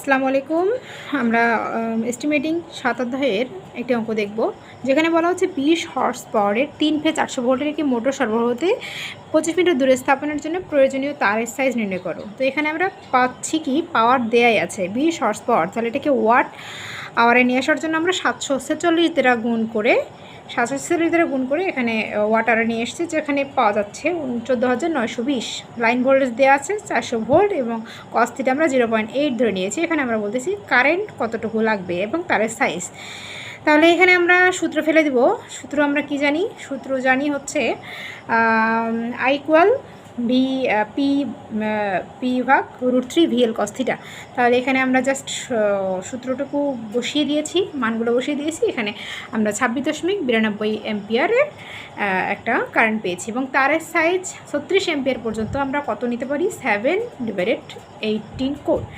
আসসালামু আলাইকুম। আমরা এস্টিমেটিং ৭ অধ্যায়ের একটি অঙ্ক দেখব, যেখানে বলা হচ্ছে ২০ হর্স পাওয়ারের 3 ফেজ 800 ভোল্টের একটি মোটর সরবরাহ হতে 25 মিটার দূরে স্থাপনের জন্য প্রয়োজনীয় তারের সাইজ নির্ণয় করো। তো এখানে আমরা পাচ্ছি কি, পাওয়ার দেয়াই আছে 20 হর্স পাওয়ার, তাহলে এটাকে ওয়াট আওয়ারে নিয়ে আসার জন্য আমরা 746 দ্বারা গুণ করে 746 দ্বারা গুণ করে এখানে ওয়াট আওয়ারে নিয়ে এসেছি, যেখানে পাওয়া যাচ্ছে 14,920। লাইন ভোল্টেজ দেওয়া আছে 400 ভোল্ট এবং কস থিটা আমরা 0.8 ধরে নিয়েছি। এখানে আমরা বলতেছি কারেন্ট কতটুকু লাগবে এবং তারের সাইজ। তাহলে এখানে আমরা সূত্র ফেলে দিব। সূত্র আমরা কি জানি? সূত্র জানি হচ্ছে আই ইকুয়াল ভি পি ভাগ √3 VL cos থিটা। তাহলে এখানে আমরা জাস্ট সূত্রটুকু বসিয়ে দিয়েছি, মানগুলো বসিয়ে দিয়েছি। এখানে আমরা 26.92 অ্যাম্পিয়ারের একটা কারেন্ট পেয়েছি এবং তারের সাইজ 36 অ্যাম্পিয়ার পর্যন্ত আমরা কত নিতে পারি? 7/18 কোর।